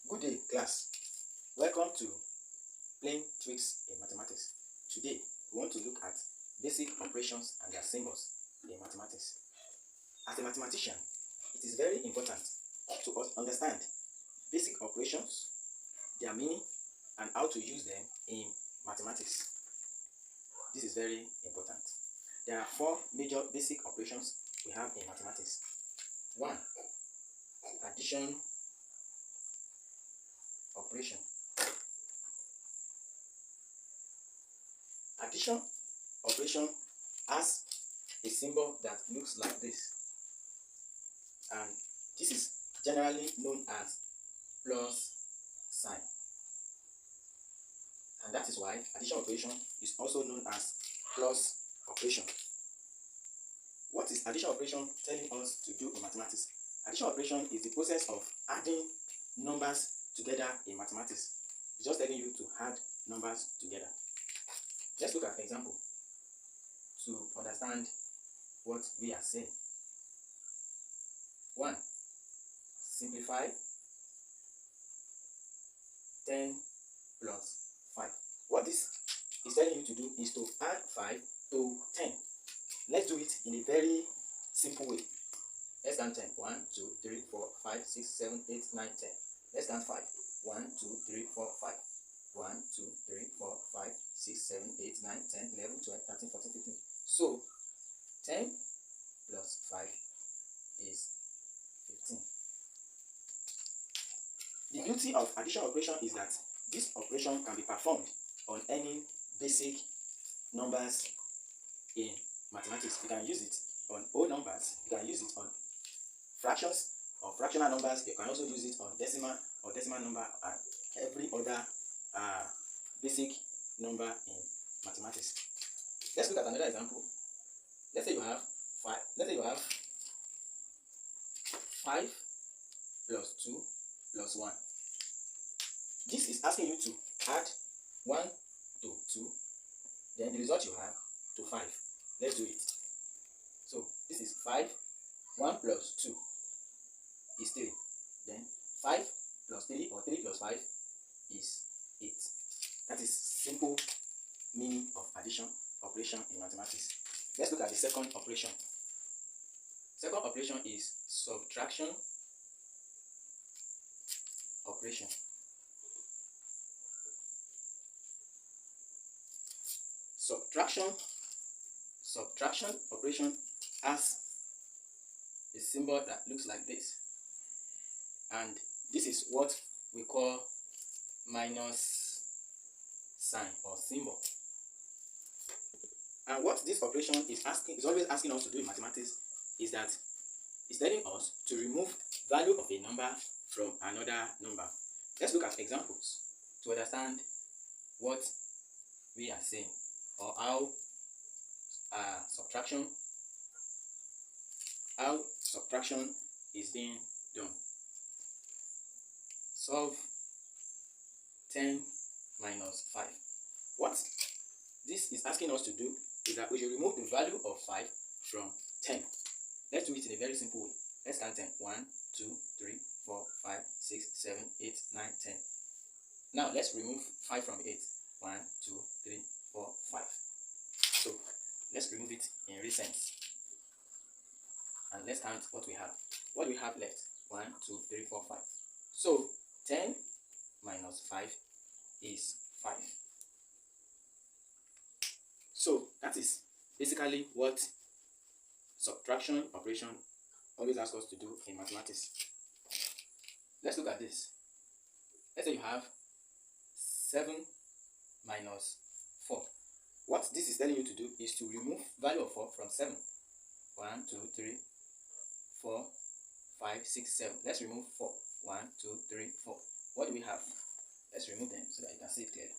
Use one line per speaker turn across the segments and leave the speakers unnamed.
Good day, class. Welcome to Plain Tricks in Mathematics. Today, we want to look at basic operations and their symbols in mathematics. As a mathematician, it is very important to understand basic operations, their meaning, and how to use them in mathematics. This is very important. There are four major basic operations we have in mathematics. 1. Addition operation. Addition operation has a symbol that looks like this, and this is generally known as plus sign, and that is why addition operation is also known as plus operation. What is addition operation telling us to do in mathematics? Addition operation is the process of adding numbers together in mathematics. It's just telling you to add numbers together. Let's look at an example to understand what we are saying. 1. Simplify 10 plus 5. What this is telling you to do is to add 5 to 10. Let's do it in a very simple way. Let's count 10. 1, 2, 3, 4, 5, 6, 7, 8, 9, 10. Let's count 5. 1, 2, 3, 4, 5. 1, 2, 3, 4, 5, 6, 7, 8, 9, 10, 11, 12, 13, 14, 15. So, 10 plus 5 is 15. The beauty of addition operation is that this operation can be performed on any basic numbers in mathematics. You can use it on whole numbers, you can use it on fractions or fractional numbers, you can also use it on decimal or decimal number and every other basic number in mathematics. Let's look at another example. Let's say you have 5 plus 2 plus 1. This is asking you to add 1 to 2, then the result you have to 5. Let's do it. So this is 5, 1 plus 2 is 3. Then 5 plus 3 or 3 plus 5 is 8. That is simple meaning of addition operation in mathematics. Let's look at the second operation. Second operation is subtraction operation. Subtraction operation has a symbol that looks like this, and this is what we call minus sign or symbol. And what this operation is always asking us to do in mathematics is that it's telling us to remove value of a number from another number. Let's look at examples to understand what we are saying or how subtraction is being done. Solve 10 minus 5. What this is asking us to do is that we should remove the value of 5 from 10. Let's do it in a very simple way. Let's count 10. 1, 2, 3, 4, 5, 6, 7, 8, 9, 10. Now let's remove 5 from 8. 1, 2, 3, 4, 5. So let's remove it in real sense. And let's count what we have. What do we have left? 1, 2, 3, 4, 5. So 10 minus 5 is 5. So that is basically what subtraction operation always asks us to do in mathematics. Let's look at this. Let's say you have 7 minus 4. What this is telling you to do is to remove value of 4 from 7. 1, 2, 3, 4, 5, 6, 7. Let's remove 4. 1, 2, 3, 4. What do we have? Let's remove them so that you can see it clearly.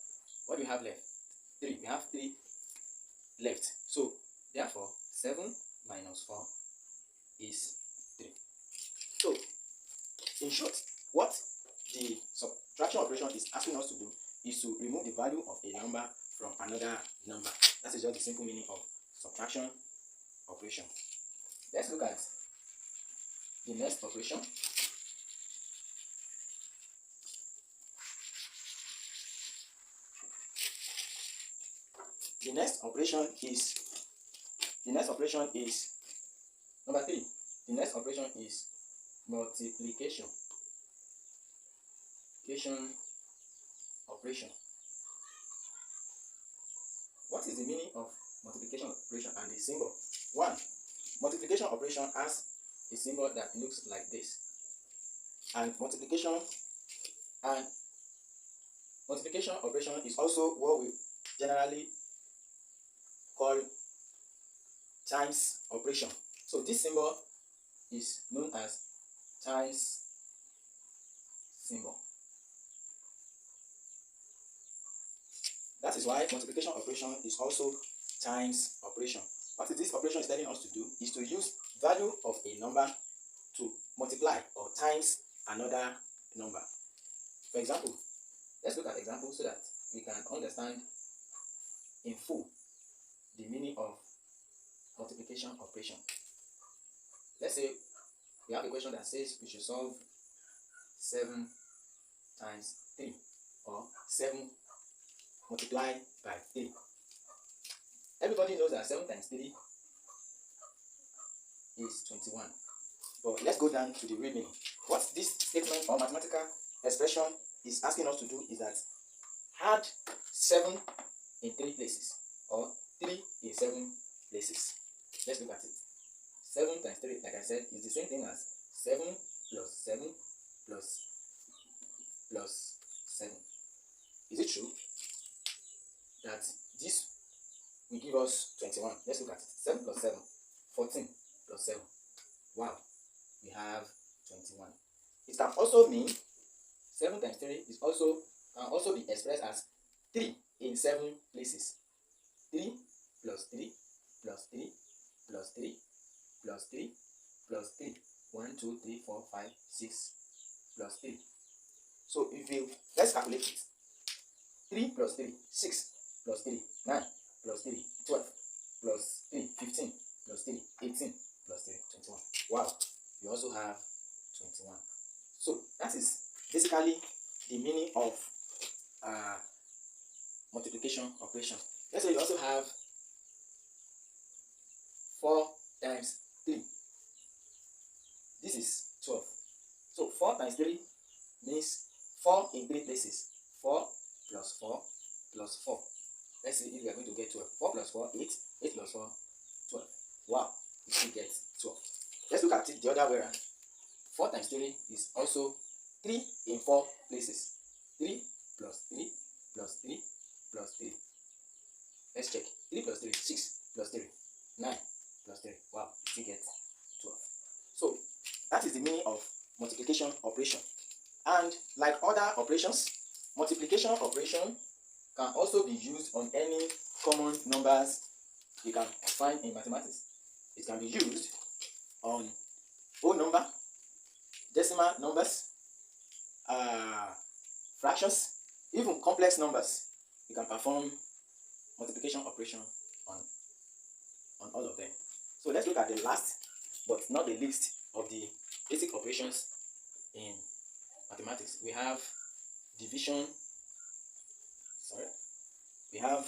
What do we have left? 3. We have 3 left. So therefore 7 minus 4 is 3. So in short, what the subtraction operation is asking us to do is to remove the value of a number from another number. That is just the simple meaning of subtraction operation. Let's look at the next operation. The next operation is number 3. The next operation is multiplication. Operation. What is the meaning of multiplication operation and the symbol? 1. Multiplication operation has a symbol that looks like this. And multiplication operation is also what we generally call times operation. So this symbol is known as times symbol. That is why multiplication operation is also times operation. What this operation is telling us to do is to use value of a number to multiply or times another number. For example, let's look at examples so that we can understand in full the meaning of multiplication operation. Let's say we have a question that says we should solve 7 times 3 or 7 multiplied by 3. Everybody knows that 7 times 3 is 21. But let's go down to the real meaning. What this statement or mathematical expression is asking us to do is that add 7 in 3 places or 3 in 7 places. Let's look at it. 7 times 3, like I said, is the same thing as 7 plus 7 plus 7. Is it true that this will give us 21? Let's look at it. 7 plus 7, 14 plus 7. Wow, we have 21. It can also mean 7 times 3 can also be expressed as 3 in 7 places. 3 plus 3 plus 3 plus 3 plus 3 plus 3. 1, 2, 3, 4, 5, 6 plus 3. So let's calculate it. 3 plus 3, 6 plus 3, 9 plus 3, 12 plus 3, 15 plus 3, 18 plus 3, 21. Wow, we also have 21. So that is basically the meaning of multiplication operation. Let's say you also have 4 times 3. This is 12. So 4 times 3 means 4 in 3 places. 4 plus 4 plus 4. Let's see if we are going to get 12. 4 plus 4, 8. 8 plus 4, 12. Wow, we still get 12. Let's look at it the other way around. 4 times 3 is also 3 in 4 places. 3 plus 3 plus 3 plus 3. Let's check. 3 plus 3, 6 plus 3, 9 plus 3. Wow, we still get 12. So that is the meaning of multiplication operation. And like other operations, multiplication operation can also be used on any common numbers you can find in mathematics. It can be used on whole number, decimal numbers, fractions, even complex numbers. You can perform multiplication operation on all of them. So let's look at the last but not the least of the basic operations in mathematics. We have division. We have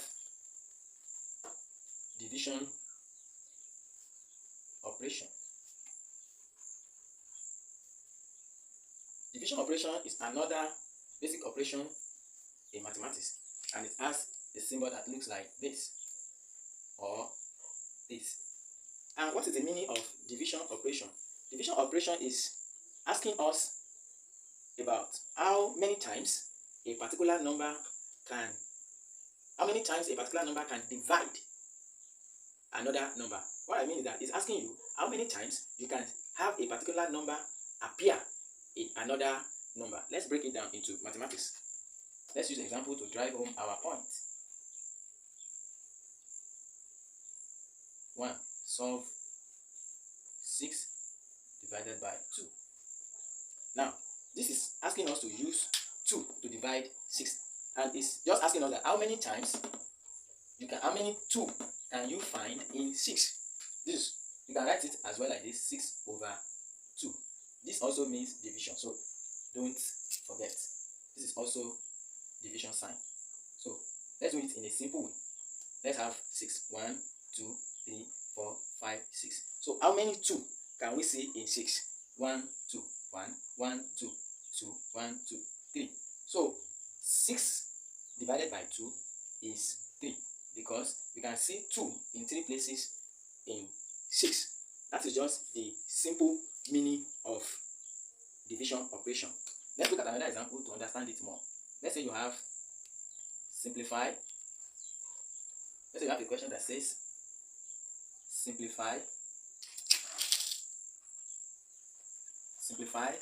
division operation. Division operation is another basic operation in mathematics, and it has a symbol that looks like this or this. And what is the meaning of division operation? Division operation is asking us about how many times a particular number can divide another number. What I mean is that it's asking you how many times you can have a particular number appear in another number. Let's break it down into mathematics. Let's use an example to drive home our point. 1. Solve 6 divided by 2. Now, this is asking us to use 2 to divide 6. And it's just asking us that how many 2 can you find in 6? You can write it as well like this, 6 over 2. This also means division, so don't forget. This is also division sign. So let's do it in a simple way. let's have 6. 1, 2, 3, 4, 5, 6. So how many 2 can we see in 6? 1, 2, 1, 1, 2, 2, 1, 2, 3. So 6 divided by 2 is 3, because we can see 2 in 3 places in 6. That is just the simple meaning of division operation. Let's look at another example to understand it more. Let's say you have simplify. Let's say you have a question that says simplify simplify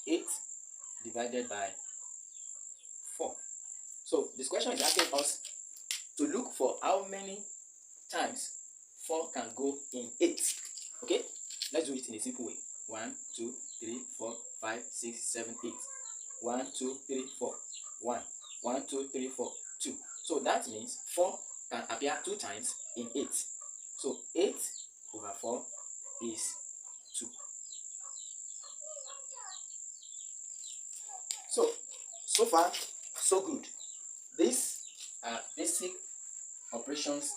8 divided by 4. So this question is asking us to look for how many times 4 can go in 8. Okay, let's do it in a simple way. 1, 2, 3, 4, 5, 6, 7, 8. 1, 2, 3, 4. 1. 1, 2, 3, 4. 2. So that means 4 can appear 2 times in 8. So 8 over 4 is 2. So far, so good. These are basic operations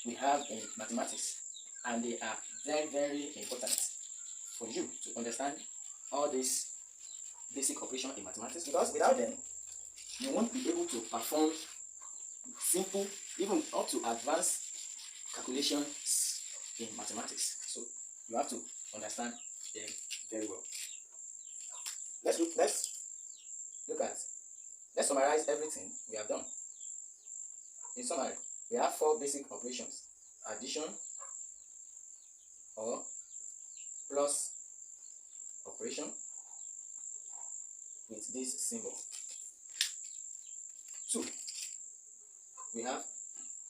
we have in mathematics, and they are very, very important for you to understand all these basic operations in mathematics, because without them, you won't be able to perform simple, even up to advanced calculations in mathematics. So you have to understand them very well. Let's summarize everything we have done. In summary, we have 4 basic operations: addition or plus operation with this symbol. 2, we have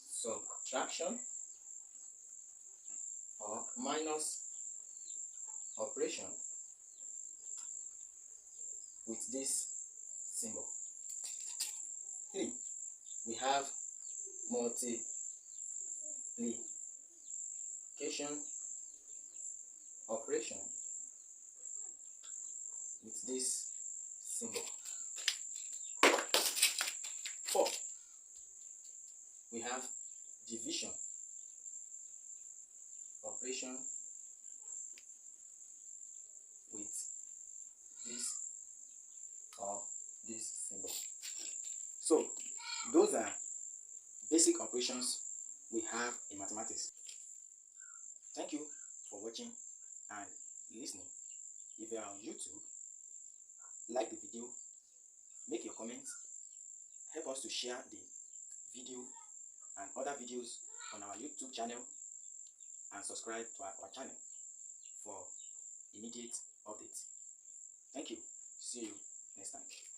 subtraction or minus operation with this symbol. 3, we have multiplication operation with this symbol. 4, we have division operation with this or this symbol. So those are basic operations we have in mathematics. Thank you for watching and listening. If you are on YouTube, like the video, make your comments, help us to share the video and other videos on our YouTube channel, and subscribe to our channel for immediate updates. Thank you. See you next time.